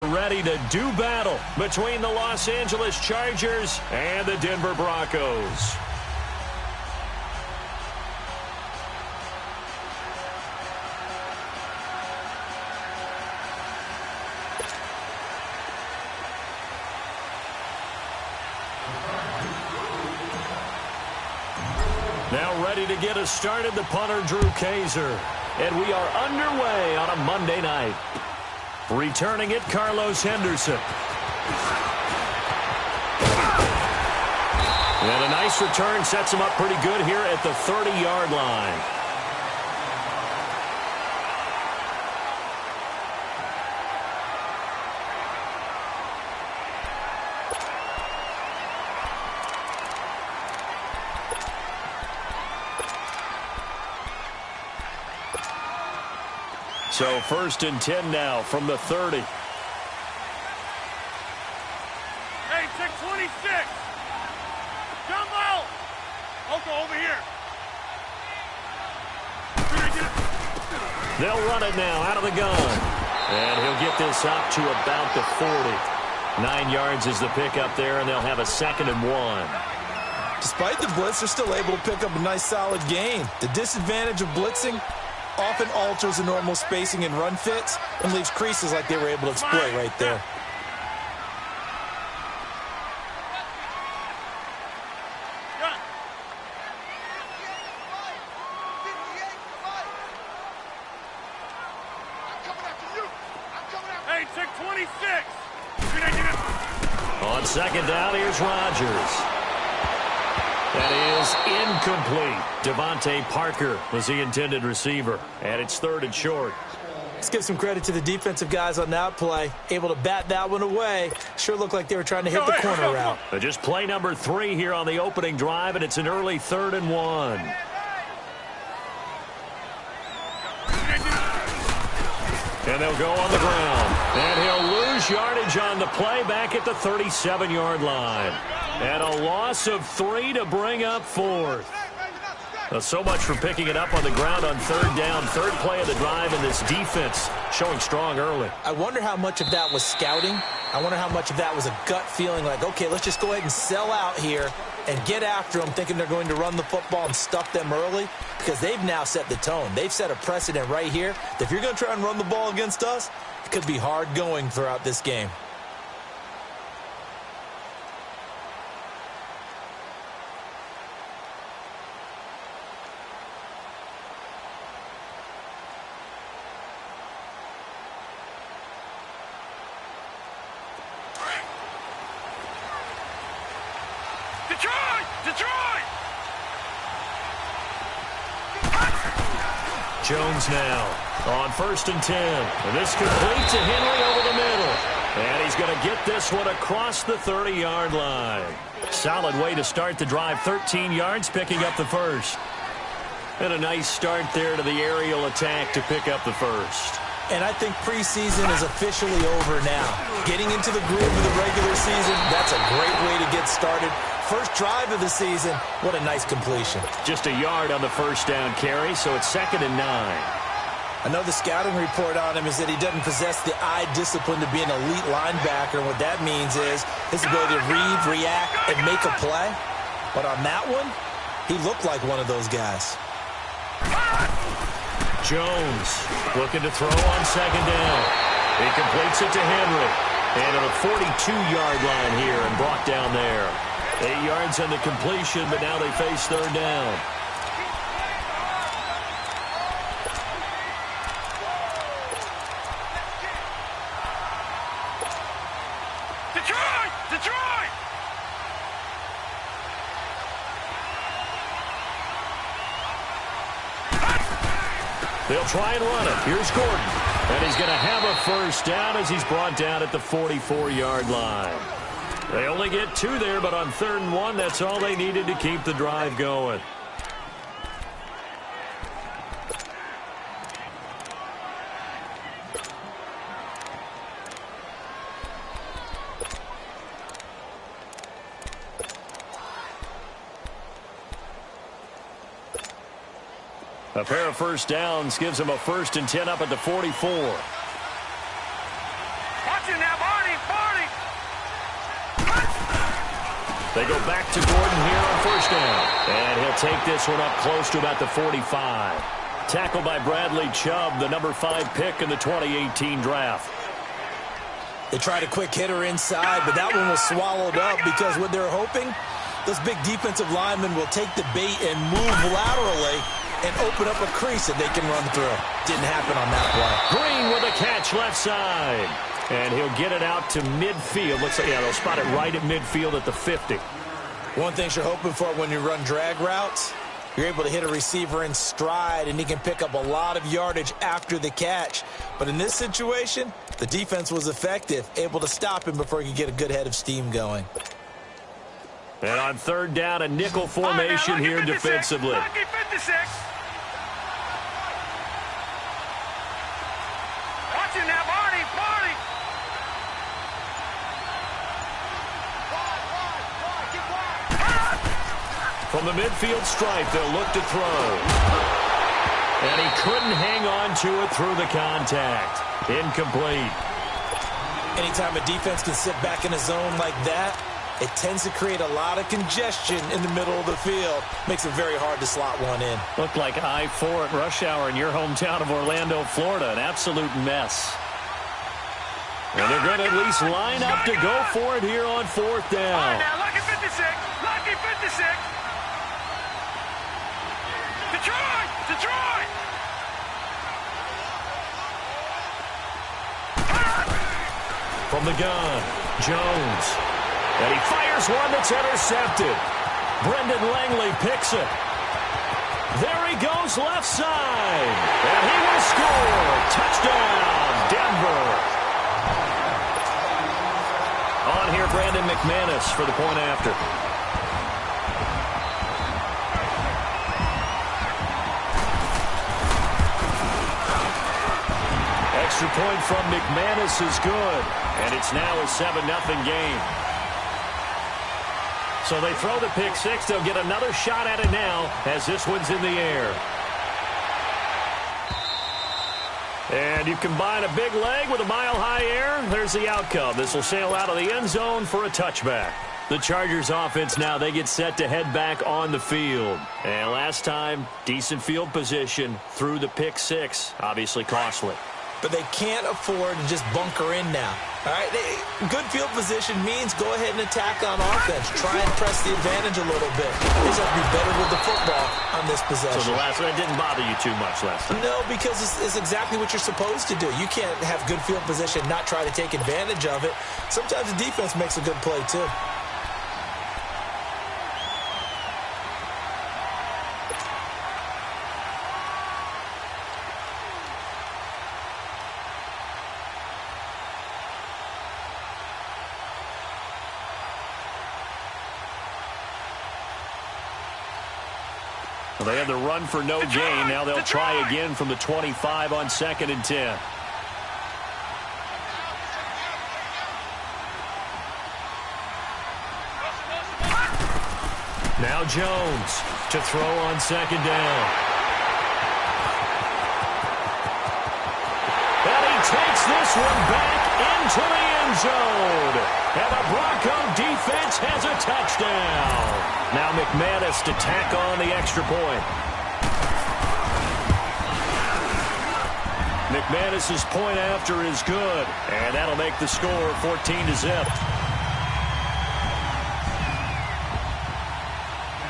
Ready to do battle between the Los Angeles Chargers and the Denver Broncos. Now ready to get us started, the punter, Drew Kaiser. And we are underway on a Monday night. Returning it, Carlos Henderson. And a nice return sets him up pretty good here at the 30-yard line. So 1st and 10 now from the 30. Hey, 626. Jumbo. Oko, over here. They'll run it now out of the gun. And he'll get this up to about the 40. 9 yards is the pickup there, and they'll have a 2nd and 1. Despite the blitz, they're still able to pick up a nice solid gain. The disadvantage of blitzing often alters the normal spacing and run fits and leaves creases like they were able to exploit right there. Hey, 626. On 2nd down, here's Rodgers. That is incomplete. Devontae Parker was the intended receiver. And it's 3rd and short. Let's give some credit to the defensive guys on that play. Able to bat that one away. Sure looked like they were trying to hit the corner route. But just play number 3 here on the opening drive, and it's an early 3rd and 1. And they'll go on the ground. And he'll lose yardage on the play back at the 37-yard line. And a loss of 3 to bring up 4th. So much for picking it up on the ground on 3rd down. 3rd play of the drive, and this defense showing strong early. I wonder how much of that was scouting. I wonder how much of that was a gut feeling like, okay, let's just go ahead and sell out here and get after them, thinking they're going to run the football and stuff them early, because they've now set the tone. They've set a precedent right here that if you're going to try and run the ball against us, it could be hard going throughout this game. Jones now on 1st and 10. And this complete to Henry over the middle. And he's going to get this one across the 30-yard line. Solid way to start the drive. 13 yards, picking up the 1st. And a nice start there to the aerial attack to pick up the 1st. And I think preseason is officially over now. Getting into the groove of the regular season, that's a great way to get started. First drive of the season, what a nice completion. Just a yard on the 1st down carry, so it's 2nd and 9. I know the scouting report on him is that he doesn't possess the eye discipline to be an elite linebacker. What that means is his ability to read, react, and make a play. But on that one, he looked like one of those guys. Jones looking to throw on 2nd down. He completes it to Henry. And at a 42-yard line here and brought down there. 8 yards on the completion, but now they face 3rd down. Detroit! Detroit! They'll try and run it. Here's Gordon. And he's going to have a 1st down as he's brought down at the 44-yard line. They only get 2 there, but on 3rd and 1, that's all they needed to keep the drive going. A pair of 1st downs gives them a 1st and 10 up at the 44. Watch it now, They go back to Gordon here on first down. And he'll take this one up close to about the 45. Tackled by Bradley Chubb, the number 5 pick in the 2018 draft. They tried a quick hitter inside, but that one was swallowed up because what they're hoping, those big defensive linemen will take the bait and move laterally and open up a crease that they can run through. Didn't happen on that play. Green with a catch left side. And he'll get it out to midfield. Looks like, yeah, they'll spot it right at midfield at the 50. One thing you're hoping for when you run drag routes, you're able to hit a receiver in stride, and he can pick up a lot of yardage after the catch. But in this situation, the defense was effective, able to stop him before he could get a good head of steam going. And on third down, a nickel formation here defensively. Lucky 56. Watching now, Barney. From the midfield stripe, they'll look to throw. And he couldn't hang on to it through the contact. Incomplete. Anytime a defense can sit back in a zone like that, it tends to create a lot of congestion in the middle of the field. Makes it very hard to slot one in. Looked like I-4 at rush hour in your hometown of Orlando, Florida. An absolute mess. And they're going to at least line up to go for it here on fourth down. All right, now, lucky 56. Lucky 56. Detroit! From the gun, Jones. And he fires one that's intercepted. Brendan Langley picks it. There he goes left side. And he will score. Touchdown, Denver. On here, Brandon McManus for the point after. Extra point from McManus is good. And it's now a 7-0 game. So they throw the pick six. They'll get another shot at it now as this one's in the air. And you combine a big leg with a mile-high air. There's the outcome. This will sail out of the end zone for a touchback. The Chargers offense now, they get set to head back on the field. And last time, decent field position through the pick six. Obviously costly. But they can't afford to just bunker in now. All right, good field position means go ahead and attack on offense. Try and press the advantage a little bit. They just have to be better with the football on this possession. So the last one didn't bother you too much last time? No, because it's exactly what you're supposed to do. You can't have good field position, not try to take advantage of it. Sometimes the defense makes a good play, too. They had the run for no gain. Now they'll try again from the 25 on 2nd and 10. Now Jones to throw on 2nd down. And he takes this one back into the end zone. And the Bronco defense has a touchdown. Now McManus to tack on the extra point. McManus's point after is good. And that'll make the score 14-0.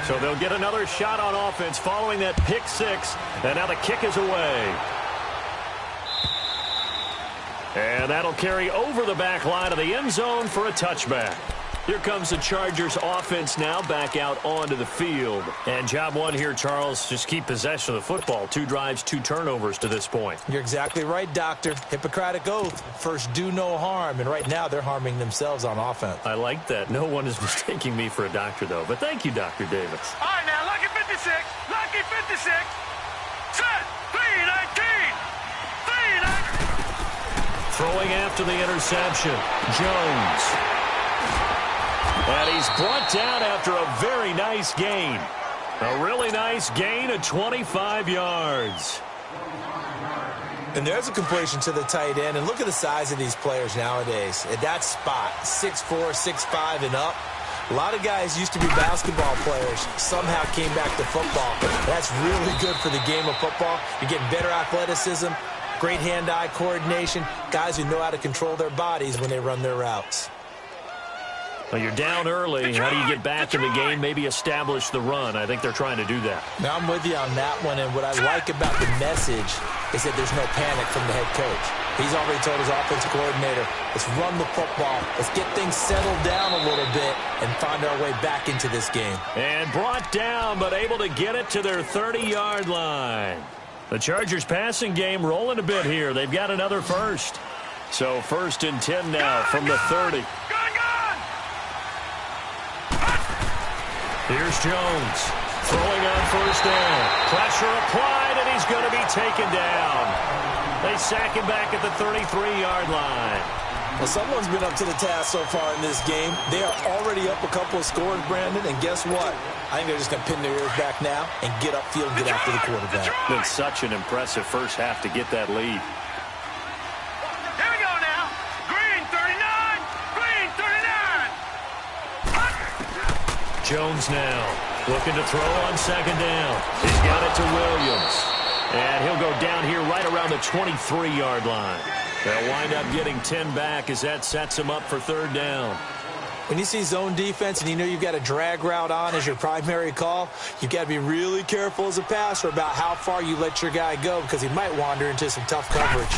So they'll get another shot on offense following that pick six. And now the kick is away. And that'll carry over the back line of the end zone for a touchback. Here comes the Chargers offense now back out onto the field. And job one here, Charles, just keep possession of the football. 2 drives, 2 turnovers to this point. You're exactly right, Doctor. Hippocratic oath. First, do no harm. And right now, they're harming themselves on offense. I like that. No one is mistaking me for a doctor, though. But thank you, Dr. Davis. All right, now, lucky 56. Lucky 56. Set. 3-19. 3-19. Throwing after the interception. Jones. And he's brought down after a very nice gain. A really nice gain of 25 yards. And there's a completion to the tight end. And look at the size of these players nowadays. At that spot, 6'4", 6'5", and up. A lot of guys used to be basketball players, somehow came back to football. That's really good for the game of football. You're getting better athleticism, great hand-eye coordination, guys who know how to control their bodies when they run their routes. Well, you're down early. How do you get back in the game, maybe establish the run? I think they're trying to do that. Now, I'm with you on that one, and what I like about the message is that there's no panic from the head coach. He's already told his offensive coordinator, let's run the football, let's get things settled down a little bit and find our way back into this game. And brought down, but able to get it to their 30-yard line. The Chargers passing game rolling a bit here. They've got another first. So 1st and 10 now from the 30. Here's Jones throwing on 1st down. Pressure applied, and he's going to be taken down. They sack him back at the 33-yard line. Well, someone's been up to the task so far in this game. They are already up a couple of scores, Brandon, and guess what? I think they're just going to pin their ears back now and get upfield and get after the quarterback. Been such an impressive first half to get that lead. Here we go now. Green 39. Green 39. Jones now looking to throw on 2nd down. He's got it to Williams. And he'll go down here right around the 23-yard line. They'll wind up getting 10 back as that sets him up for 3rd down. When you see zone defense and you know you've got a drag route on as your primary call, you've got to be really careful as a passer about how far you let your guy go because he might wander into some tough coverage.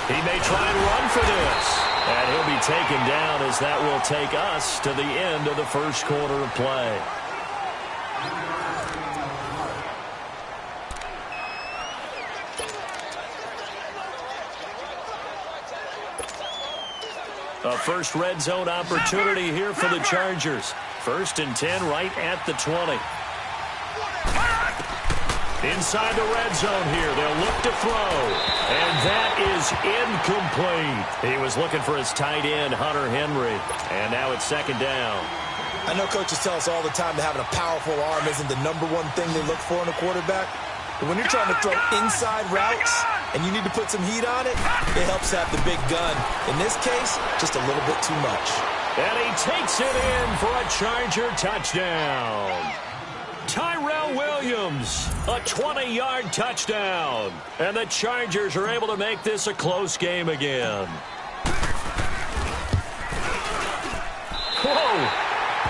He may try and run for this. And he'll be taken down as that will take us to the end of the first quarter of play. A first red zone opportunity here for the Chargers. 1st and 10 right at the 20. Inside the red zone here, they'll look to throw. And that is incomplete. He was looking for his tight end, Hunter Henry. And now it's 2nd down. I know coaches tell us all the time that having a powerful arm isn't the #1 thing they look for in a quarterback. But when you're trying to throw inside routes and you need to put some heat on it, it helps have the big gun. In this case, just a little bit too much. And he takes it in for a Charger touchdown. Tyrell Williams, a 20-yard touchdown. And the Chargers are able to make this a close game again. Whoa!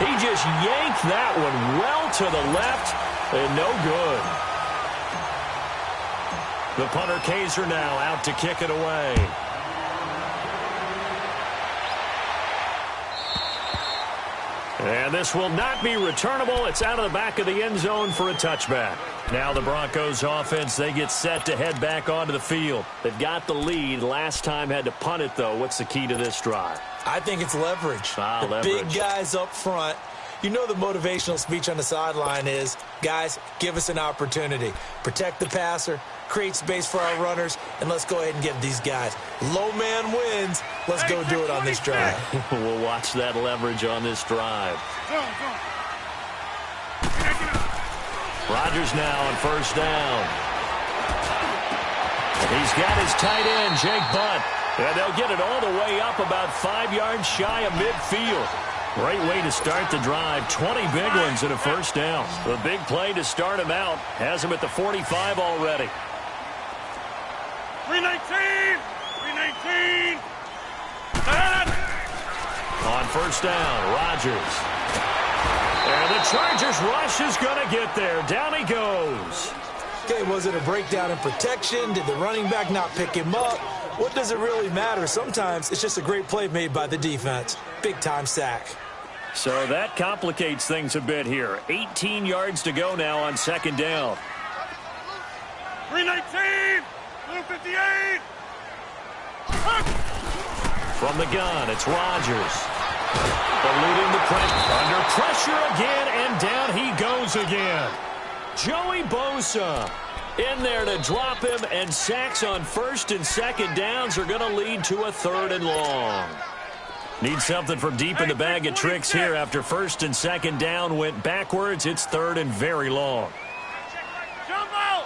He just yanked that one well to the left and no good. The punter Kaiser now out to kick it away. And this will not be returnable. It's out of the back of the end zone for a touchback. Now the Broncos offense, they get set to head back onto the field. They've got the lead. Last time had to punt it, though. What's the key to this drive? I think it's leverage. Big guys up front. You know the motivational speech on the sideline is, guys, give us an opportunity. Protect the passer, create space for our runners, and let's go ahead and get these guys. Low man wins. Let's go do it on this drive. We'll watch that leverage on this drive. Rodgers now on 1st down. He's got his tight end, Jake Butt. And they'll get it all the way up about 5 yards shy of midfield. Great way to start the drive. 20 big ones and a 1st down. The big play to start him out. Has him at the 45 already. 319! 319! On 1st down, Rodgers. And the Chargers rush is going to get there. Down he goes. Okay, was it a breakdown in protection? Did the running back not pick him up? What does it really matter? Sometimes it's just a great play made by the defense. Big-time sack. So that complicates things a bit here. 18 yards to go now on 2nd down. 319! 258! From the gun, it's Rodgers. Eluding the pressure. Under pressure again, and down he goes again. Joey Bosa in there to drop him, and sacks on 1st and 2nd downs are going to lead to a 3rd and long. Need something from deep in the bag of tricks here after 1st and 2nd down went backwards. It's 3rd and very long. Jumbo!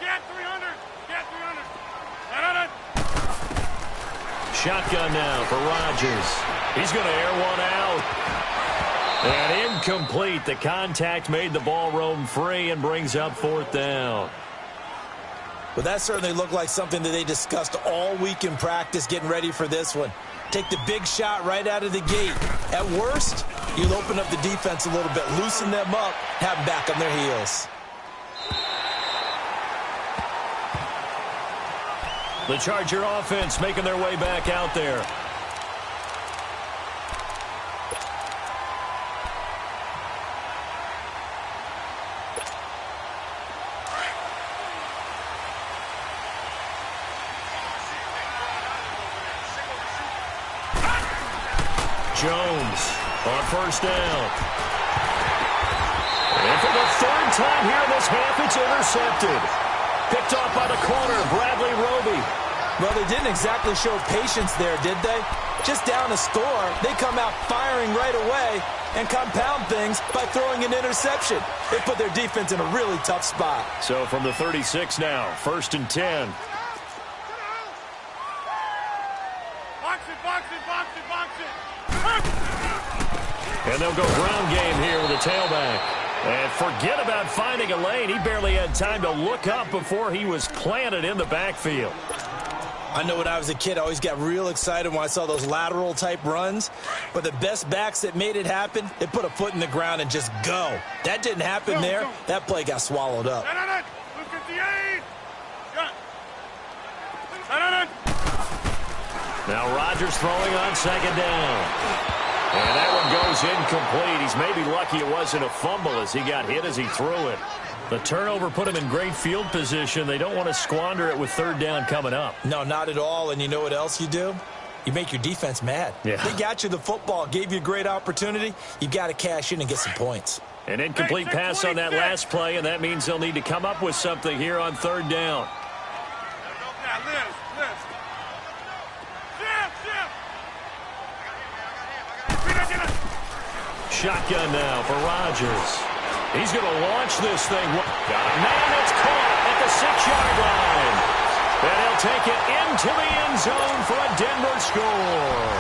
Get 300! Get 300! Shotgun now for Rodgers. He's going to air one out. And incomplete. The contact made the ball roam free and brings up 4th down. Well, that certainly looked like something that they discussed all week in practice getting ready for this one. Take the big shot right out of the gate. At worst, you'll open up the defense a little bit, loosen them up, have them back on their heels. The Charger offense making their way back out there. Jones on 1st down. And for the 3rd time here in this half, it's intercepted. Picked off by the corner, Bradley Roby. Well, they didn't exactly show patience there, did they? Just down a score, they come out firing right away and compound things by throwing an interception. They put their defense in a really tough spot. So from the 36 now, 1st and 10. And they'll go ground game here with a tailback. And forget about finding a lane. He barely had time to look up before he was planted in the backfield. I know when I was a kid, I always got real excited when I saw those lateral-type runs. But the best backs that made it happen, they put a foot in the ground and just go. That didn't happen there. That play got swallowed up. Now Rodgers throwing on 2nd down. And that one goes incomplete. He's maybe lucky it wasn't a fumble as he got hit as he threw it. The turnover put him in great field position. They don't want to squander it with 3rd down coming up. No, not at all. And you know what else you do? You make your defense mad. Yeah. They got you the football, gave you a great opportunity. You've got to cash in and get some points. An incomplete pass on that last play, and that means they'll need to come up with something here on 3rd down. Shotgun now for Rodgers. He's going to launch this thing. Got a man that's caught at the 6-yard line. And he'll take it into the end zone for a Denver score.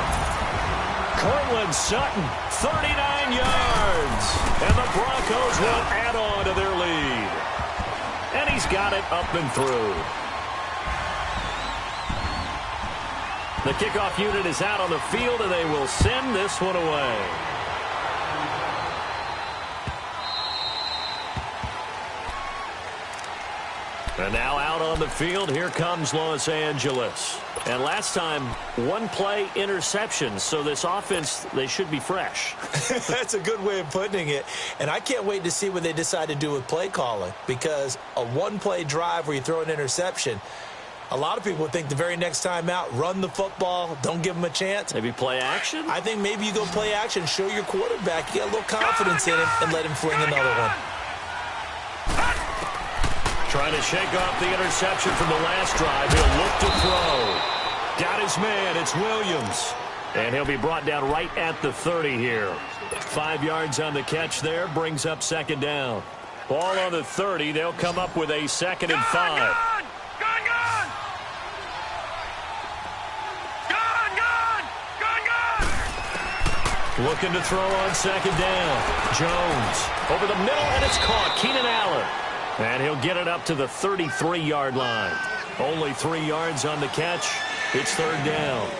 Cortland Sutton, 39 yards. And the Broncos will add on to their lead. And he's got it up and through. The kickoff unit is out on the field, and they will send this one away. And now out on the field, here comes Los Angeles. And last time, 1-play interception. So this offense, they should be fresh. That's a good way of putting it. And I can't wait to see what they decide to do with play calling. Because a 1-play drive where you throw an interception, a lot of people would think the very next time out, run the football, don't give them a chance. Maybe play action? I think maybe you go play action, show your quarterback, you get a little confidence in him, and let him fling another one. Trying to shake off the interception from the last drive. He'll look to throw. Got his man. It's Williams. And he'll be brought down right at the 30 here. 5 yards on the catch there. Brings up 2nd down. Ball on the 30. They'll come up with a 2nd and 5. Looking to throw on 2nd down. Jones over the middle, and it's caught. Keenan Allen. And he'll get it up to the 33-yard line. Only 3 yards on the catch. It's 3rd down.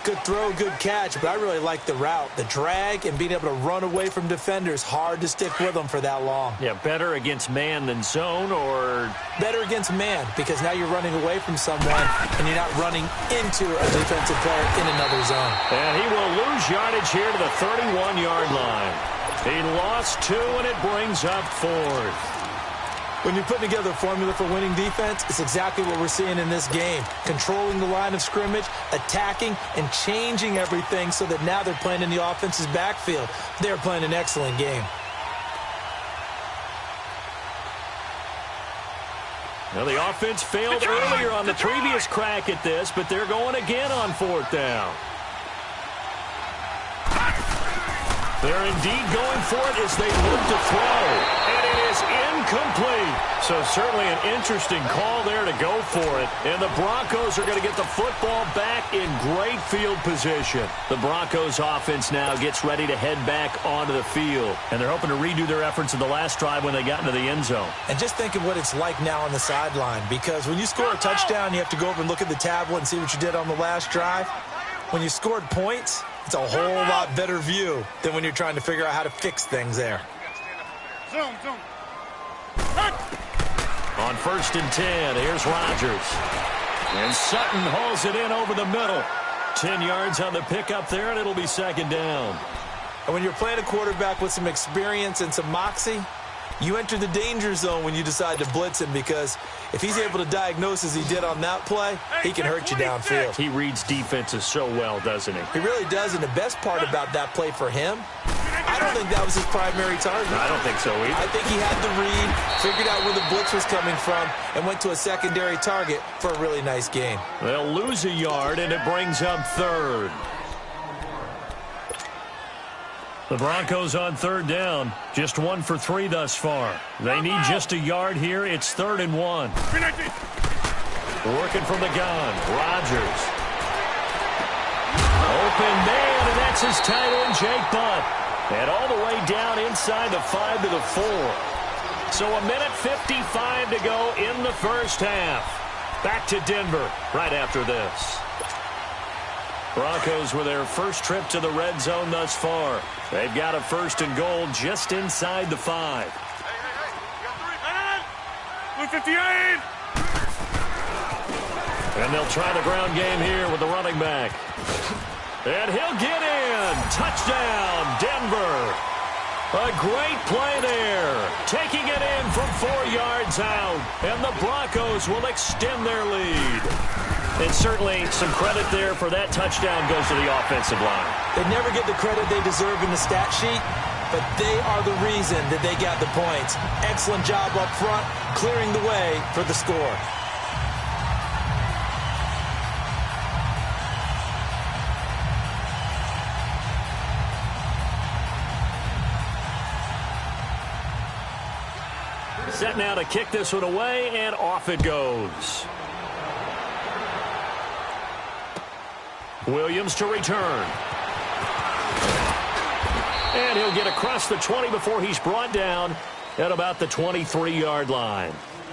Good throw, good catch, but I really like the route. The drag and being able to run away from defenders, hard to stick with them for that long. Yeah, better against man than zone, or? Better against man, because now you're running away from someone and you're not running into a defensive player in another zone. And he will lose yardage here to the 31-yard line. He lost 2, and it brings up 4th. When you're putting together a formula for winning defense, it's exactly what we're seeing in this game. Controlling the line of scrimmage, attacking, and changing everything so that now they're playing in the offense's backfield. They're playing an excellent game. Now, the offense failed earlier on the previous crack at this, but they're going again on 4th down. They're indeed going for it as they look to throw. And it is incomplete. So certainly an interesting call there to go for it. And the Broncos are going to get the football back in great field position. The Broncos offense now gets ready to head back onto the field. And they're hoping to redo their efforts in the last drive when they got into the end zone. And just think of what it's like now on the sideline. Because when you score a touchdown, you have to go over and look at the tablet and see what you did on the last drive. When you scored points, it's a whole lot better view than when you're trying to figure out how to fix things there. Zoom. On 1st and 10, here's Rodgers. And Sutton hauls it in over the middle. 10 yards on the pickup there, and it'll be 2nd down. And when you're playing a quarterback with some experience and some moxie, you enter the danger zone when you decide to blitz him, because if he's able to diagnose as he did on that play, he can hurt you downfield. He reads defenses so well, doesn't he? He really does, and the best part about that play for him, I don't think that was his primary target. I don't think so either. I think he had the read, figured out where the blitz was coming from, and went to a secondary target for a really nice gain. They'll lose a yard, and it brings up 3rd. The Broncos on 3rd down, just 1 for 3 thus far. They need just a yard here. It's 3rd and 1. Working from the gun, Rodgers. Open man, and that's his tight end, Jake Butt. And all the way down inside the 5 to the 4. So 1:55 to go in the first half. Back to Denver right after this. Broncos with their first trip to the red zone thus far. They've got a 1st and goal just inside the 5. Blue 58. And they'll try the ground game here with the running back. And he'll get in. Touchdown, Denver. A great play there. Taking it in from 4 yards out. And the Broncos will extend their lead. And certainly some credit there for that touchdown goes to the offensive line. They never get the credit they deserve in the stat sheet, but they are the reason that they got the points. Excellent job up front, clearing the way for the score. Set now to kick this one away, and off it goes. Williams to return. And he'll get across the 20 before he's brought down at about the 23-yard line.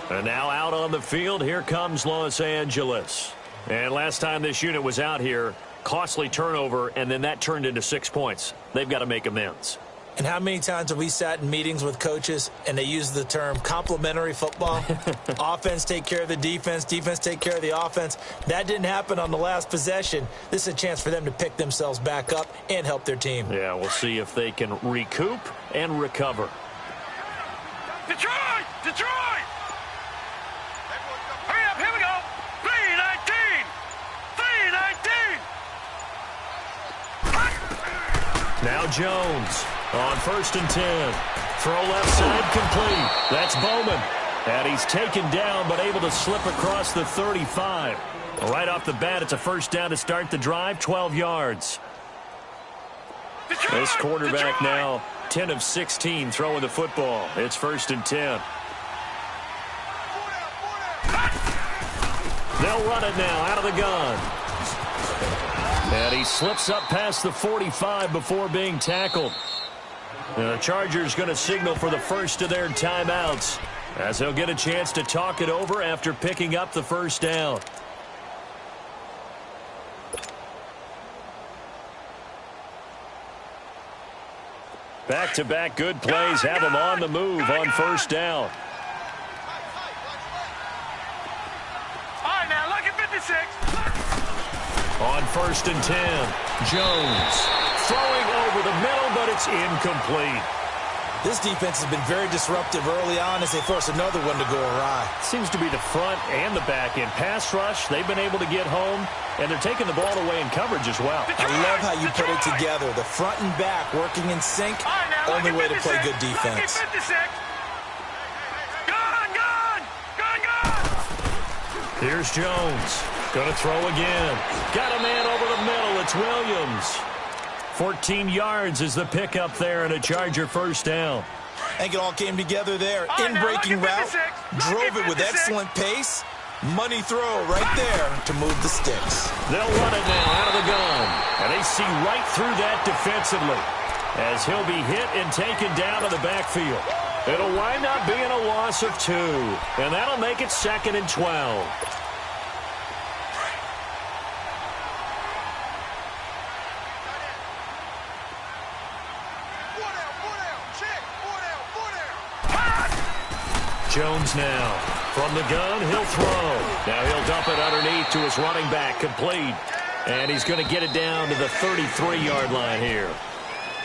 And now out on the field, here comes Los Angeles. And last time this unit was out here, costly turnover, and then that turned into 6 points. They've got to make amends. And how many times have we sat in meetings with coaches and they use the term complementary football? Offense take care of the defense, defense take care of the offense. That didn't happen on the last possession. This is a chance for them to pick themselves back up and help their team. Yeah, we'll see if they can recoup and recover. Detroit! Detroit! Hurry up, here we go! 3-19! 3-19! Now Jones on 1st and 10. Throw left side complete. That's Bowman. And he's taken down but able to slip across the 35. Right off the bat, it's a 1st down to start the drive, 12 yards. This quarterback now 10 of 16 throwing the football. It's 1st and 10. They'll run it now out of the gun. And he slips up past the 45 before being tackled. And the Chargers going to signal for the first of their timeouts as they'll get a chance to talk it over after picking up the 1st down. Back-to-back good plays have them on the move on 1st down. All right, now, lucky 56. On 1st and 10, Jones throwing over the middle, but it's incomplete. This defense has been very disruptive early on as they force another one to go awry. Seems to be the front and the back end. Pass rush, they've been able to get home, and they're taking the ball away in coverage as well. I love how you put it together. The front and back working in sync, only way to play good defense. Here's Jones. Going to throw again. Got a man over the middle. It's Williams. 14 yards is the pickup there and a Charger first down. I think it all came together there. In-breaking route, drove it with excellent pace. Money throw right there to move the sticks. They'll run it now out of the gun. And they see right through that defensively as he'll be hit and taken down to the backfield. It'll wind up being a loss of 2. And that'll make it 2nd and 12. Jones now from the gun, he'll throw. Now he'll dump it underneath to his running back, complete. And he's going to get it down to the 33-yard line here.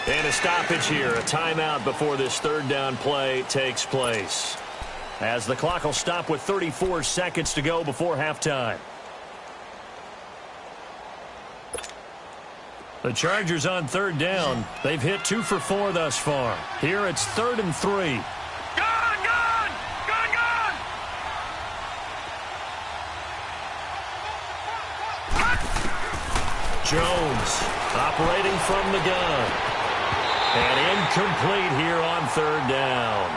And a stoppage here, a timeout before this third down play takes place. As the clock will stop with 34 seconds to go before halftime. The Chargers on third down. They've hit 2 for 4 thus far. Here it's 3rd and 3. Jones operating from the gun. And incomplete here on 3rd down.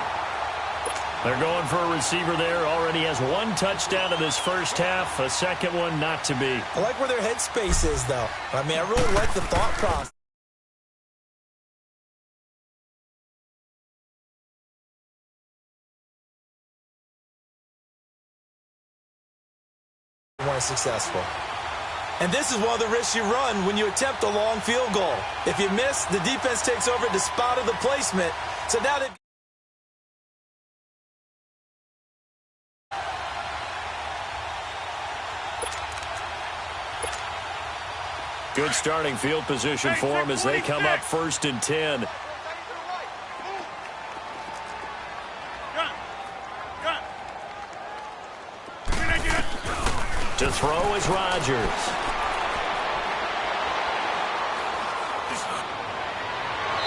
They're going for a receiver there. Already has 1 touchdown in this first half. A second one not to be. I like where their headspace is, though. I mean, I really like the thought process. More successful. And this is one of the risks you run when you attempt a long field goal. If you miss, the defense takes over at the spot of the placement. So now they've... Good starting field position for them as they come up 1st and 10. To throw is Rodgers.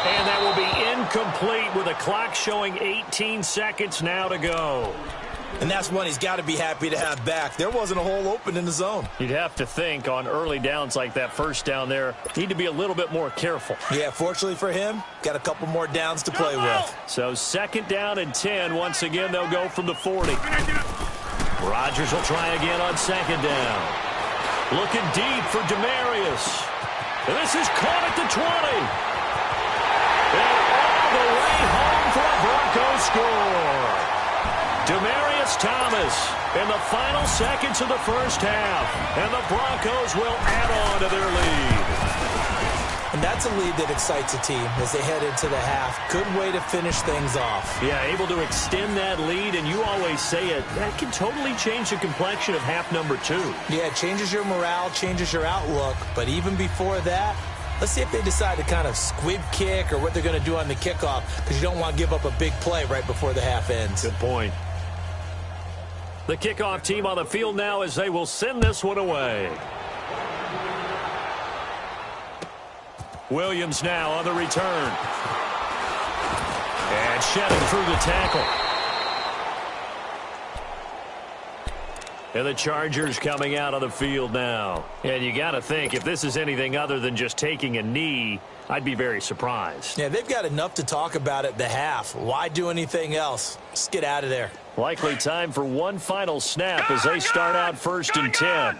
And that will be incomplete with a clock showing 18 seconds now to go. And that's one he's got to be happy to have back. There wasn't a hole open in the zone. You'd have to think on early downs like that first down there, need to be a little bit more careful. Yeah, fortunately for him, got a couple more downs to play with. So 2nd down and 10. Once again, they'll go from the 40. Rodgers will try again on 2nd down. Looking deep for Demarius. And this is caught at the 20. And all the way home for a Broncos score. Demarius Thomas in the final seconds of the first half. And the Broncos will add on to their lead. And that's a lead that excites a team as they head into the half. Good way to finish things off. Yeah, able to extend that lead, and you always say it, that can totally change the complexion of half number 2. Yeah, it changes your morale, changes your outlook. But even before that, let's see if they decide to kind of squib kick or what they're going to do on the kickoff, because you don't want to give up a big play right before the half ends. Good point. The kickoff team on the field now as they will send this one away. Williams now on the return. And shedding through the tackle. And the Chargers coming out on the field now. And you got to think, if this is anything other than just taking a knee, I'd be very surprised. Yeah, they've got enough to talk about at the half. Why do anything else? Just get out of there. Likely time for one final snap as they start out 1st and 10.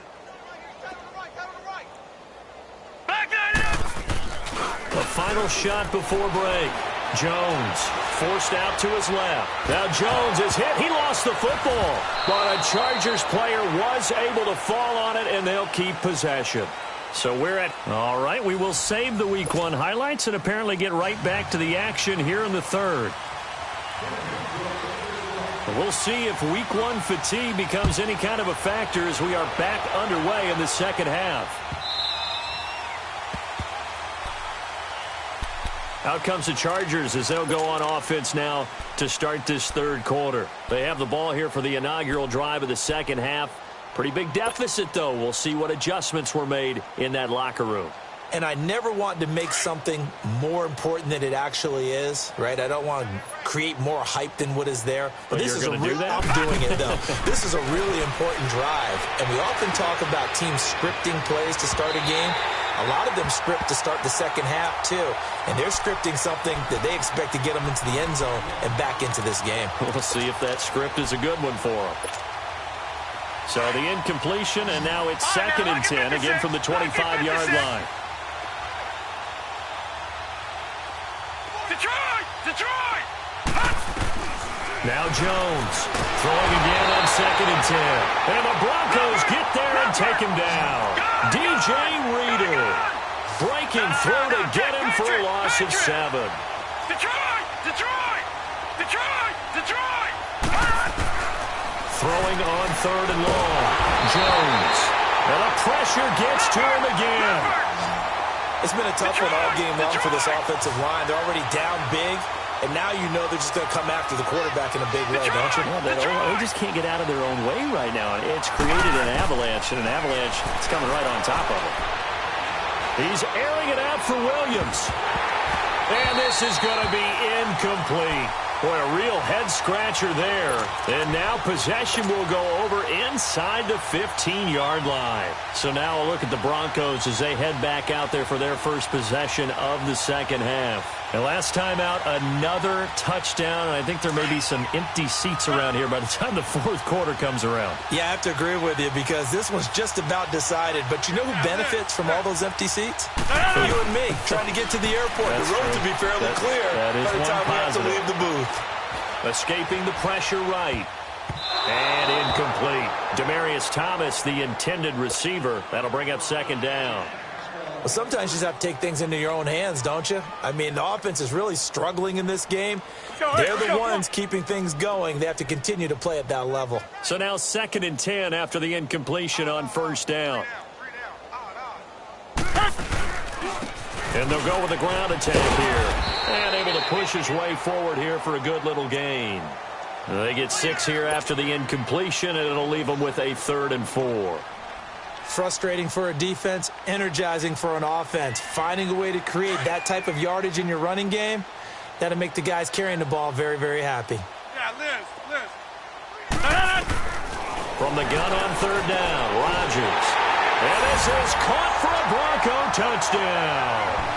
The final shot before break. Jones forced out to his left. Now Jones is hit. He lost the football. But a Chargers player was able to fall on it, and they'll keep possession. So we're at... All right, we will save the Week 1 highlights and apparently get right back to the action here in the third. We'll see if Week 1 fatigue becomes any kind of a factor as we are back underway in the second half. Out comes the Chargers as they'll go on offense now to start this third quarter. They have the ball here for the inaugural drive of the second half. Pretty big deficit, though. We'll see what adjustments were made in that locker room. And I never want to make something more important than it actually is, right? I don't want to create more hype than what is there. But this is a real, I'm doing it, though. This is a really important drive. And we often talk about teams scripting plays to start a game. A lot of them script to start the second half, too. And they're scripting something that they expect to get them into the end zone and back into this game. We'll see if that script is a good one for them. So the incompletion, and now it's 2nd and 10, again from the 25-yard line. Detroit! Now Jones throwing again on 2nd and 10. And the Broncos get there and take him down. DJ Reader breaking through to get him for a loss of 7. Detroit! Throwing on 3rd and long. Jones. And the pressure gets to him again. It's been a tough one all game long for this offensive line. They're already down big, and now you know they're just going to come after the quarterback in a big way, don't you? Yeah, they just can't get out of their own way right now. It's created an avalanche, and an avalanche is coming right on top of it. He's airing it out for Williams. And this is going to be incomplete. Boy, a real head-scratcher there. And now possession will go over inside the 15-yard line. So now a look at the Broncos as they head back out there for their first possession of the second half. And last time out, another touchdown. And I think there may be some empty seats around here by the time the fourth quarter comes around. Yeah, I have to agree with you because this one's just about decided. But you know who benefits from all those empty seats? You and me, trying to get to the airport. That's the road true. to be fairly clear that is by the time we have to positive. leave the booth. Escaping the pressure right. And incomplete. Demaryius Thomas, the intended receiver. That'll bring up 2nd down. Well, sometimes you just have to take things into your own hands, don't you? I mean, the offense is really struggling in this game. They're the ones keeping things going. They have to continue to play at that level. So now 2nd and 10 after the incompletion on 1st down. And they'll go with a ground attack here. And able to push his way forward here for a good little gain. They get 6 here after the incompletion, and it'll leave them with a 3rd and 4. Frustrating for a defense, energizing for an offense. Finding a way to create that type of yardage in your running game, that'll make the guys carrying the ball very, very happy. Yeah, Liz. From the gun on 3rd down, Rodgers. And this is caught for a Bronco touchdown.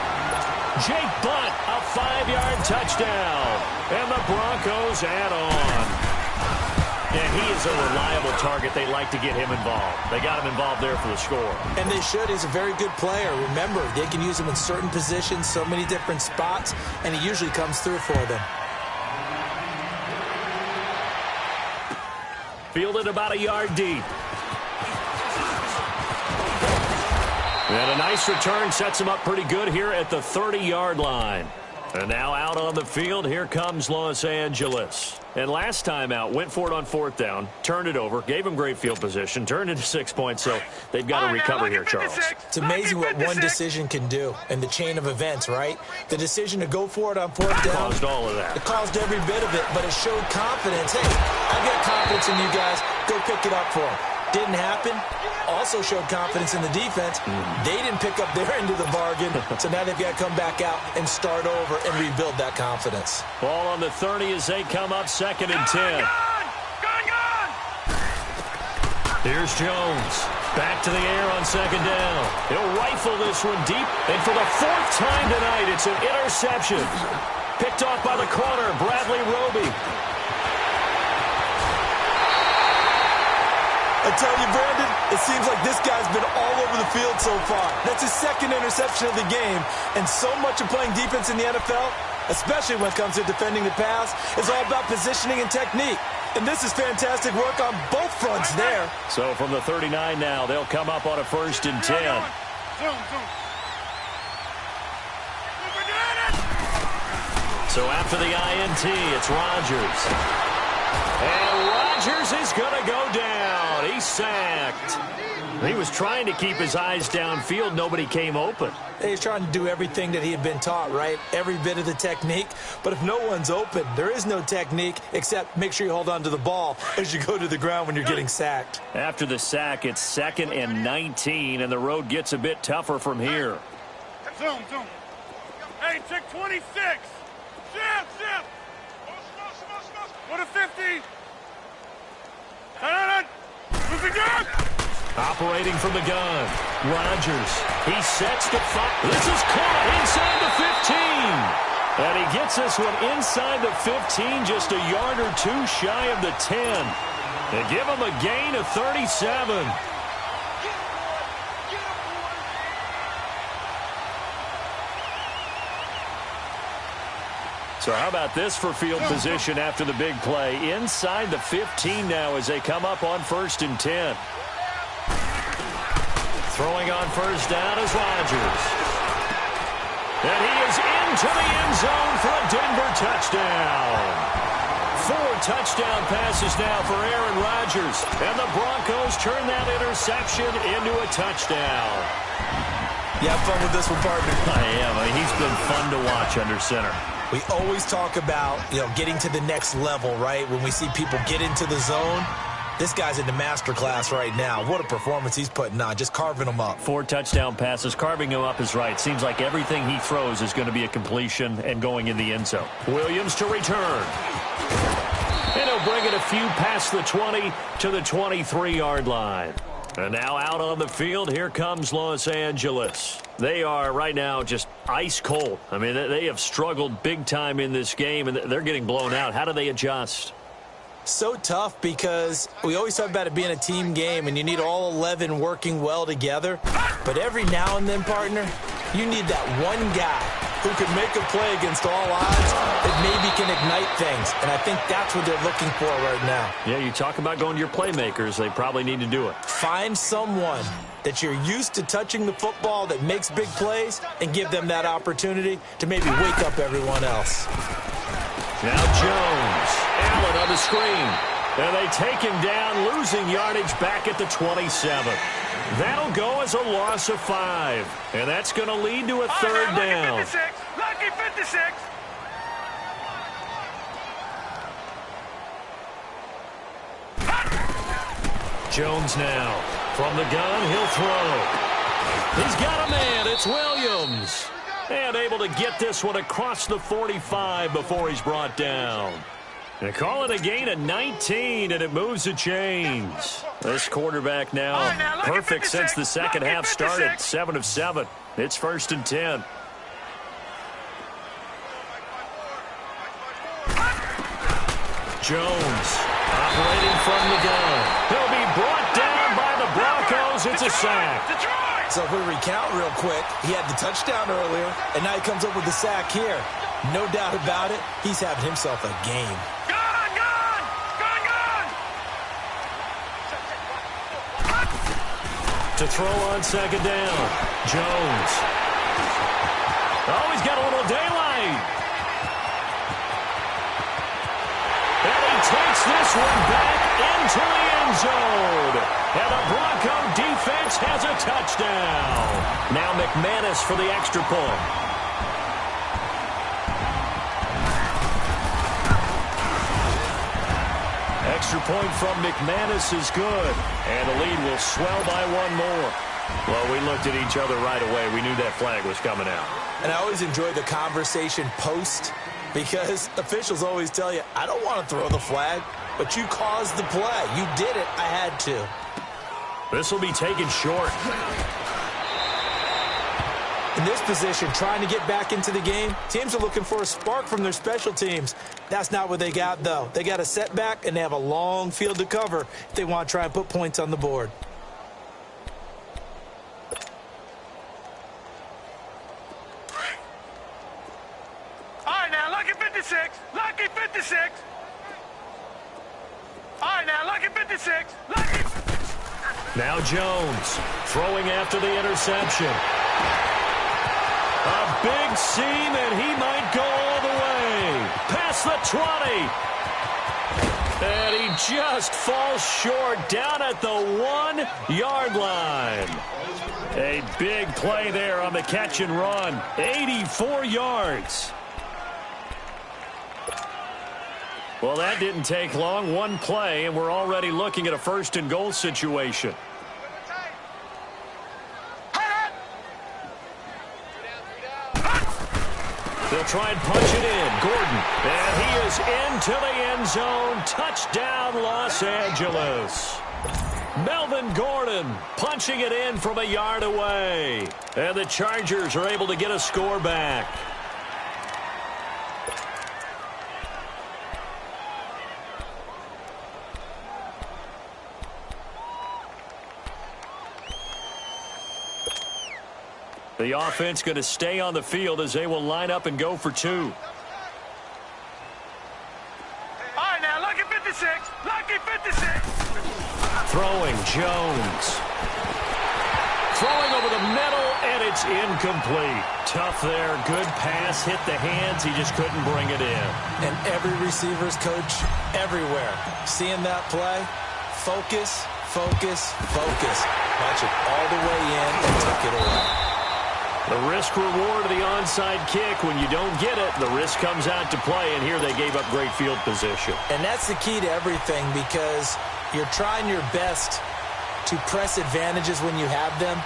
Jake Butt, a 5-yard touchdown. And the Broncos add on. And he is a reliable target. They like to get him involved. They got him involved there for the score. And they should. He's a very good player. Remember, they can use him in certain positions, so many different spots, and he usually comes through for them. Fielded about a yard deep. And a nice return sets him up pretty good here at the 30-yard line. And now out on the field, here comes Los Angeles. And last time out, went for it on 4th down, turned it over, gave him great field position, turned into 6 points, so they've got to recover here, Charles. It's amazing what one decision can do in the chain of events, right? The decision to go for it on 4th down. Caused all of that. It caused every bit of it, but it showed confidence. Hey, I've got confidence in you guys. Go pick it up for them. Didn't happen. Also showed confidence in the defense. They didn't pick up their end of the bargain, so now they've got to come back out and start over and rebuild that confidence. Ball on the 30 as they come up 2nd and 10. Gone! Here's Jones. Back to the air on 2nd down. He'll rifle this one deep, and for the 4th time tonight, it's an interception. Picked off by the corner, Bradley Roby. I tell you, Brandon, it seems like this guy's been all over the field so far. That's his 2nd interception of the game. And so much of playing defense in the NFL, especially when it comes to defending the pass, is all about positioning and technique. And this is fantastic work on both fronts there. So from the 39 now, they'll come up on a 1st and 10. Zoom. So after the INT, it's Rodgers. And Rodgers is going to go down. He's sacked. He was trying to keep his eyes downfield. Nobody came open. He's trying to do everything that he had been taught, right? Every bit of the technique. But if no one's open, there is no technique except make sure you hold on to the ball as you go to the ground when you're getting sacked. After the sack, it's 2nd and 19, and the road gets a bit tougher from here. Zoom. Hey, check 26. Zip. What a 50. Moving down. Operating from the gun, Rodgers. He sets the fire. This is caught inside the 15. And he gets this one inside the 15, just a yard or two shy of the 10. They give him a gain of 37. So how about this for field position after the big play? Inside the 15 now as they come up on 1st and 10. Throwing on first down is Rodgers. And he is into the end zone for a Denver touchdown. 4 touchdown passes now for Aaron Rodgers. And the Broncos turn that interception into a touchdown. You have fun with this one, partner? I am. He's been fun to watch under center. We always talk about, getting to the next level, right? When we see people get into the zone, this guy's in the master class right now. What a performance he's putting on, just carving them up. 4 touchdown passes. Carving him up is right. Seems like everything he throws is going to be a completion and going in the end zone. Williams to return. And he'll bring it a few past the 20 to the 23-yard line. And now out on the field, here comes Los Angeles. They are right now just ice cold. I mean, they have struggled big time in this game, and they're getting blown out. How do they adjust? So tough because we always talk about it being a team game, and you need all 11 working well together. But every now and then, partner, you need that one guy who can make a play against all odds that maybe can ignite things. And I think that's what they're looking for right now. Yeah, you talk about going to your playmakers. They probably need to do it. Find someone that you're used to touching the football that makes big plays and give them that opportunity to maybe wake up everyone else. Now Jones. Allen on the screen. And they take him down, losing yardage back at the 27. That'll go as a loss of 5. And that's going to lead to a third down. Lucky 56. Jones now. From the gun, he'll throw. He's got a man. It's Williams. And able to get this one across the 45 before he's brought down. They call it a gain of 19, and it moves the chains. This quarterback now perfect since the second half started. 7 of 7. It's 1st and 10. Jones operating from the gun. He'll be brought down by the Broncos. It's a sack. So if we recount real quick, he had the touchdown earlier, and now he comes up with the sack here. No doubt about it, he's having himself a game. To throw on second down. Jones. Oh, he's got a little daylight. And he takes this one back into the end zone. And the Bronco defense has a touchdown. Now McManus for the extra point. Extra point from McManus is good. And the lead will swell by one more. Well, we looked at each other right away. We knew that flag was coming out. And I always enjoy the conversation post because officials always tell you, I don't want to throw the flag, but you caused the play. You did it. I had to. This will be taken short. In this position, trying to get back into the game, teams are looking for a spark from their special teams. That's not what they got, though. They got a setback, and they have a long field to cover if they want to try and put points on the board. All right, now, lucky 56. Lucky 56. All right, now, lucky 56. Lucky. Now Jones throwing after the interception. A big seam, and he might go all the way. Past the 20. And he just falls short down at the 1-yard line. A big play there on the catch and run. 84 yards. Well, that didn't take long. One play, and we're already looking at a 1st and goal situation. They'll try and punch it in. Gordon. And he is into the end zone. Touchdown, Los Angeles. Melvin Gordon punching it in from a yard away. And the Chargers are able to get a score back. The offense going to stay on the field as they will line up and go for two. All right, now, lucky 56. Lucky 56. Throwing Jones. Throwing over the middle, and it's incomplete. Tough there. Good pass. Hit the hands. He just couldn't bring it in. And every receiver's coach everywhere. Seeing that play, focus, focus, focus. Watch it all the way in and tuck it away. The risk-reward of the onside kick. When you don't get it, the risk comes out to play, and here they gave up great field position. And that's the key to everything, because you're trying your best to press advantages when you have them,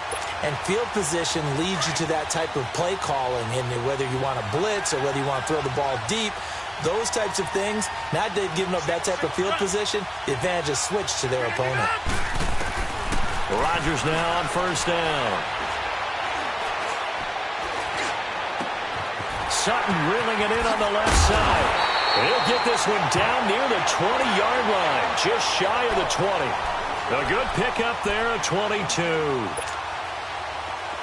and field position leads you to that type of play calling, and whether you want to blitz or whether you want to throw the ball deep, those types of things, now they've given up that type of field position, the advantage is switched to their opponent. Rodgers now on first down. Sutton reeling it in on the left side. He'll get this one down near the 20-yard line, just shy of the 20. A good pickup there, a 22.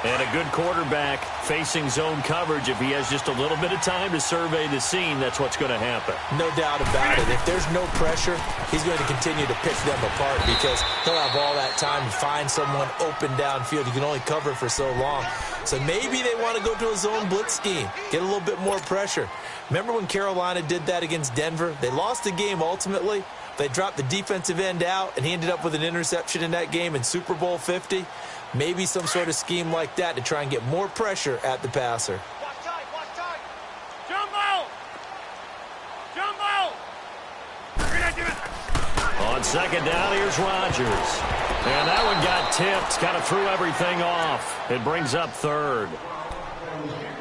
And a good quarterback facing zone coverage. If he has just a little bit of time to survey the scene, that's what's going to happen. No doubt about it. If there's no pressure, he's going to continue to pick them apart because he'll have all that time to find someone open downfield. You can only cover for so long. So maybe they want to go to a zone blitz scheme, get a little bit more pressure. Remember when Carolina did that against Denver? They lost the game ultimately. They dropped the defensive end out, and he ended up with an interception in that game in Super Bowl 50. Maybe some sort of scheme like that to try and get more pressure at the passer. Watch tight, watch tight. Jumbo! Jumbo! On second down, here's Rodgers. And that one got tipped, kind of threw everything off. It brings up third.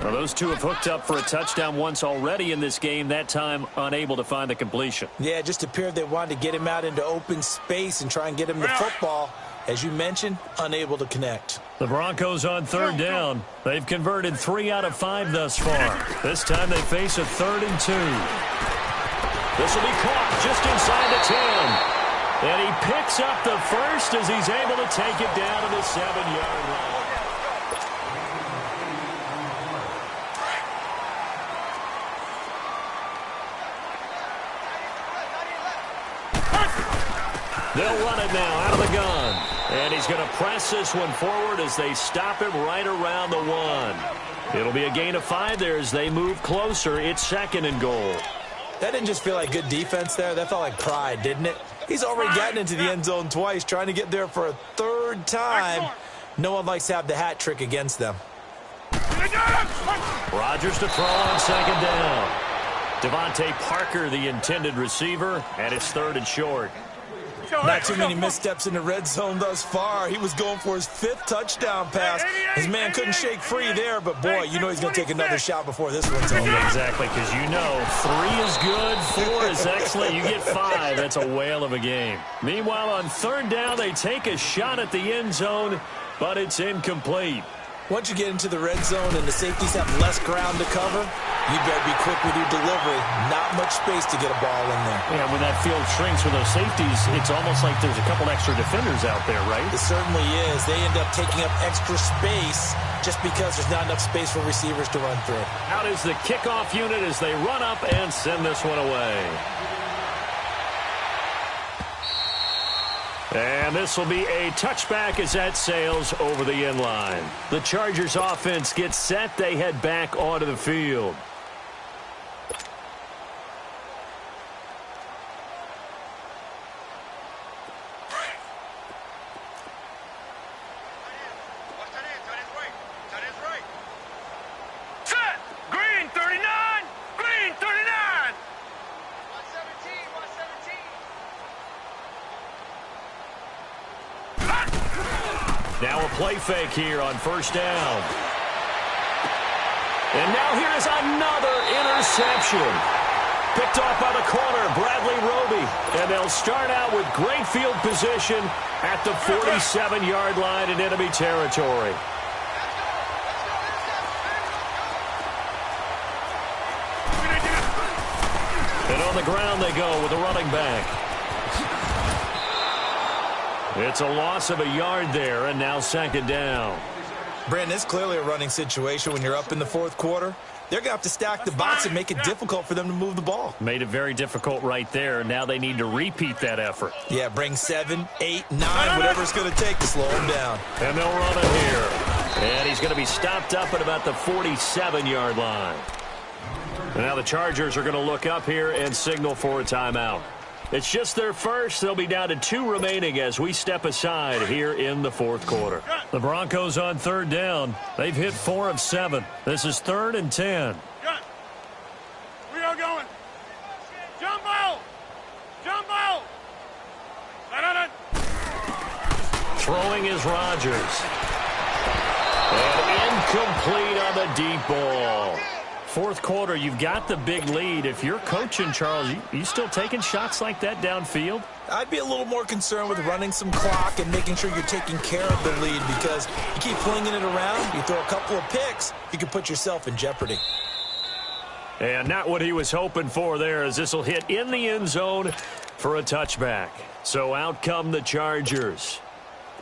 Well, those two have hooked up for a touchdown once already in this game, that time unable to find the completion. Yeah, it just appeared they wanted to get him out into open space and try and get him the football. As you mentioned, unable to connect. The Broncos on third down. They've converted 3 out of 5 thus far. This time they face a 3rd and 2. This will be caught just inside the 10. And he picks up the first as he's able to take it down to the 7-yard line. They'll run it now out of the gun. And he's going to press this one forward as they stop him right around the 1. It'll be a gain of 5 there as they move closer. It's 2nd and goal. That didn't just feel like good defense there. That felt like pride, didn't it? He's already gotten into the end zone twice, trying to get there for a 3rd time. No one likes to have the hat trick against them. Rodgers to throw on 2nd down. Devontae Parker, the intended receiver, and it's 3rd and short. Not too many missteps in the red zone thus far. He was going for his 5th touchdown pass. His man couldn't shake free there, but boy, you know he's going to take another shot before this one's over. Exactly, because you know 3 is good, 4 is excellent. You get 5, that's a whale of a game. Meanwhile, on 3rd down, they take a shot at the end zone, but it's incomplete. Once you get into the red zone and the safeties have less ground to cover, you better be quick with your delivery. Not much space to get a ball in there. Yeah, when that field shrinks with those safeties, it's almost like there's a couple extra defenders out there, right? It certainly is. They end up taking up extra space just because there's not enough space for receivers to run through. Out is the kickoff unit as they run up and send this one away. And this will be a touchback as that sails over the end line. The Chargers offense gets set. They head back onto the field. Set! Green 39! Green 39! 117! Now a play fake here on first down. And now here's another interception. Picked off by the corner, Bradley Roby. And they'll start out with great field position at the 47-yard line in enemy territory. And on the ground they go with a running back. It's a loss of a yard there, and now second down. Brandon, it's clearly a running situation when you're up in the fourth quarter. They're going to have to stack the box and make it difficult for them to move the ball. Made it very difficult right there. Now they need to repeat that effort. Yeah, bring 7, 8, 9, whatever it's going to take to slow him down. And they'll run it here. And he's going to be stopped up at about the 47-yard line. And now the Chargers are going to look up here and signal for a timeout. It's just their first. They'll be down to 2 remaining as we step aside here in the fourth quarter. The Broncos on third down. They've hit 4 of 7. This is 3rd and 10. We are going. Jumbo! Jumbo! Throwing is Rodgers. And incomplete on the deep ball. Fourth quarter, you've got the big lead. If you're coaching, Charles, you still taking shots like that downfield? I'd be a little more concerned with running some clock and making sure you're taking care of the lead, because you keep flinging it around, you throw a couple of picks, you can put yourself in jeopardy. And not what he was hoping for there, as this will hit in the end zone for a touchback. So out come the Chargers.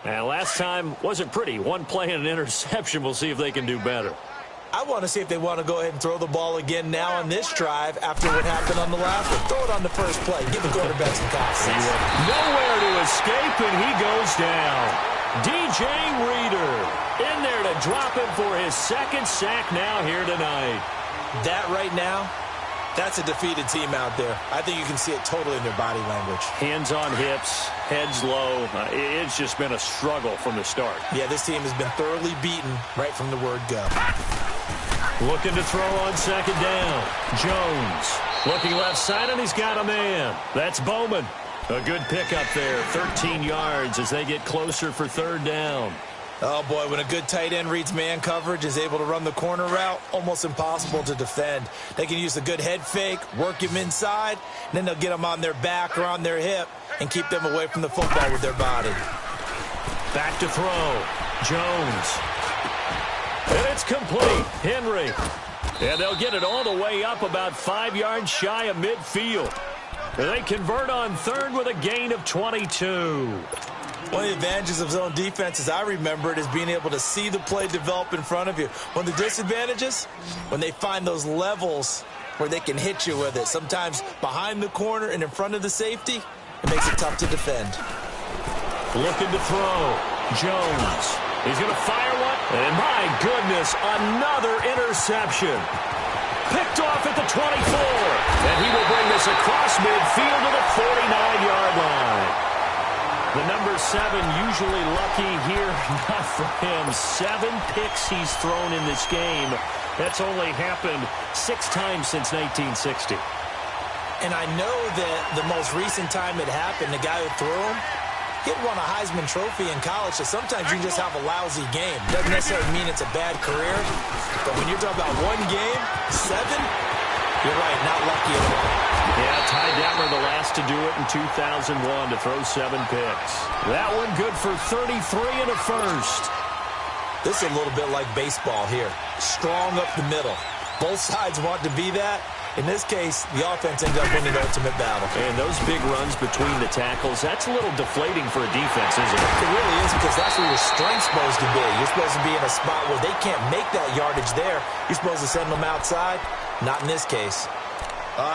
And last time wasn't pretty. One play and an interception. We'll see if they can do better. I want to see if they want to go ahead and throw the ball again now on this drive after what happened on the last one. Throw it on the first play. Give the quarterback some confidence. Nowhere to escape, and he goes down. DJ Reader in there to drop him for his second sack now here tonight. That right now, that's a defeated team out there. I think you can see it totally in their body language. Hands on hips, heads low. It's just been a struggle from the start. Yeah, this team has been thoroughly beaten right from the word go. Looking to throw on second down. Jones looking left side, and he's got a man. That's Bowman. A good pickup there, 13 yards as they get closer for third down. Oh, boy, when a good tight end reads man coverage, is able to run the corner route, almost impossible to defend. They can use a good head fake, work him inside, and then they'll get him on their back or on their hip and keep them away from the football with their body. Back to throw. Jones. And it's complete. Henry. And they'll get it all the way up about 5 yards shy of midfield. And they convert on third with a gain of 22. One of the advantages of zone defense, as I remember it, is being able to see the play develop in front of you. One of the disadvantages, when they find those levels where they can hit you with it. Sometimes behind the corner and in front of the safety, it makes it tough to defend. Looking to throw. Jones. He's going to fire one. And my goodness, another interception. Picked off at the 24. And he will bring this across midfield to the 49-yard line. The number 7 usually lucky here. Not for him. 7 picks he's thrown in this game. That's only happened 6 times since 1960. And I know that the most recent time it happened, the guy who threw him, he had won a Heisman Trophy in college, so sometimes you just have a lousy game. Doesn't necessarily mean it's a bad career, but when you're talking about one game, 7, you're right, not lucky at all. Yeah, Ty Detmer the last to do it in 2001 to throw 7 picks. That one good for 33 and a first. This is a little bit like baseball here. Strong up the middle. Both sides want to be that. In this case, the offense ended up winning the ultimate battle. And those big runs between the tackles, that's a little deflating for a defense, isn't it? It really is, because that's where your strength's supposed to be. You're supposed to be in a spot where they can't make that yardage there. You're supposed to send them outside. Not in this case.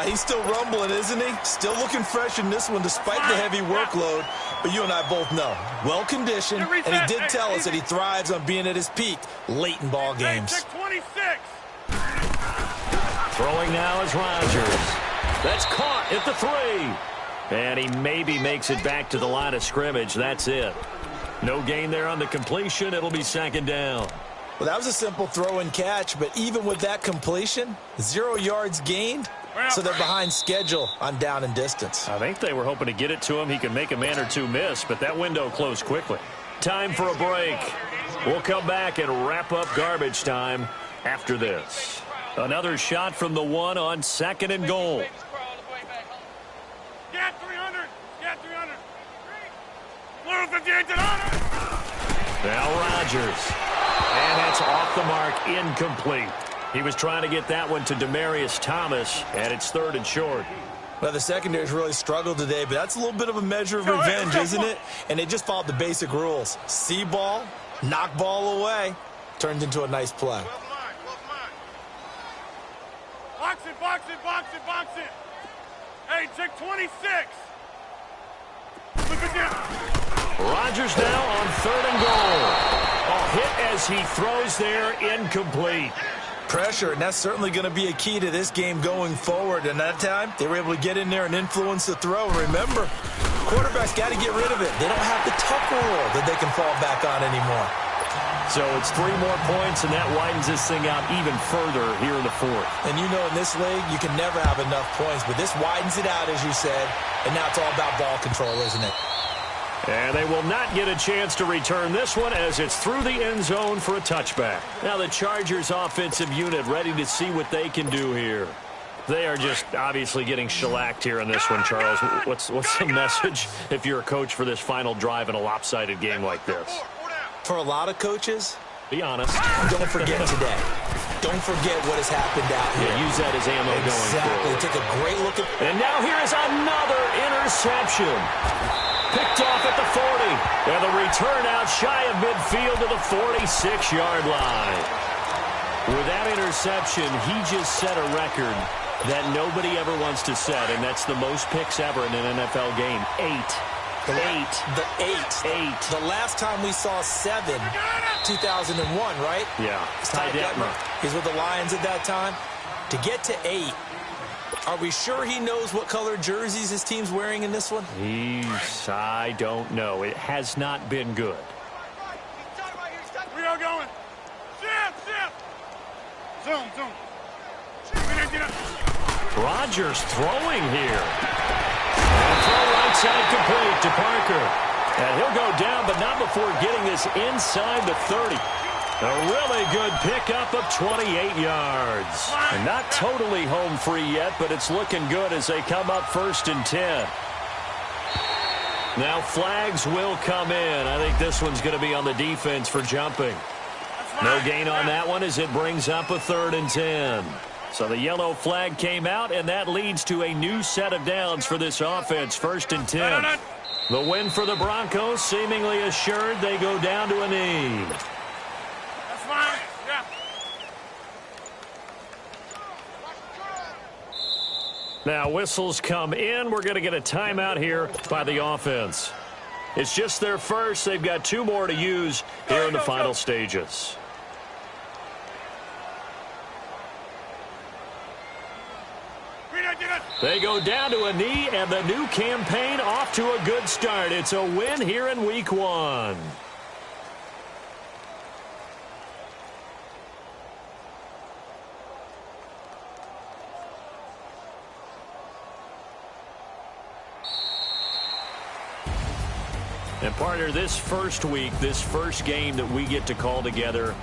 He's still rumbling, isn't he? Still looking fresh in this one despite the heavy workload. But you and I both know, well-conditioned, and he did tell us that he thrives on being at his peak late in ball games. 26. Throwing now is Rodgers. That's caught at the 3. And he maybe makes it back to the line of scrimmage. That's it. No gain there on the completion. It'll be second down. Well, that was a simple throw and catch, but even with that completion, 0 yards gained, so they're behind schedule on down and distance. I think they were hoping to get it to him. He could make a man or 2 miss, but that window closed quickly. Time for a break. We'll come back and wrap up garbage time after this. Another shot from the 1 on 2nd and goal. Now Rodgers. And that's off the mark, incomplete. He was trying to get that one to Demaryius Thomas, and it's 3rd and short. Well, the secondary's really struggled today, but that's a little bit of a measure of revenge, isn't it? And they just followed the basic rules. See ball, knock ball away. Turned into a nice play. Box it, box it, box it, box it. Hey, check 26. Flip it down. Rodgers now on 3rd and goal. A hit as he throws there, incomplete. Pressure, and that's certainly going to be a key to this game going forward. And that time, they were able to get in there and influence the throw. And remember, quarterbacks got to get rid of it. They don't have the tuck rule that they can fall back on anymore. So it's 3 more points, and that widens this thing out even further here in the 4th. And you know in this league, you can never have enough points. But this widens it out, as you said. And now it's all about ball control, isn't it? And they will not get a chance to return this one as it's through the end zone for a touchback. Now the Chargers offensive unit ready to see what they can do here. They are just obviously getting shellacked here in this one, Charles. What's the message if you're a coach for this final drive in a lopsided game like this? For a lot of coaches, be honest. Don't forget today. Don't forget what has happened out here. Yeah, use that as ammo going forward. Exactly. Take a great look at... And now here is another interception. Picked off at the 40. And the return out shy of midfield to the 46-yard line. With that interception, he just set a record that nobody ever wants to set, and that's the most picks ever in an NFL game. 8. The last time we saw 7, 2001, right? Yeah. Ty Detmer. He's with the Lions at that time. To get to 8, are we sure he knows what color jerseys his team's wearing in this one? I don't know. It has not been good. We are going. Shift. Zoom. Rodgers throwing here. And throw right side complete to Parker. And he'll go down, but not before getting this inside the 30. A really good pickup of 28 yards. And not totally home free yet, but it's looking good as they come up 1st and 10. Now flags will come in. I think this one's going to be on the defense for jumping. No gain on that one as it brings up a 3rd and 10. So the yellow flag came out, and that leads to a new set of downs for this offense, 1st and 10. The win for the Broncos seemingly assured. They go down to a knee. That's fine. Yeah. Now whistles come in. We're going to get a timeout here by the offense. It's just their first. They've got 2 more to use here in the final stages. They go down to a knee, and the new campaign off to a good start. It's a win here in Week 1. And partner, this first week, this first game that we get to call together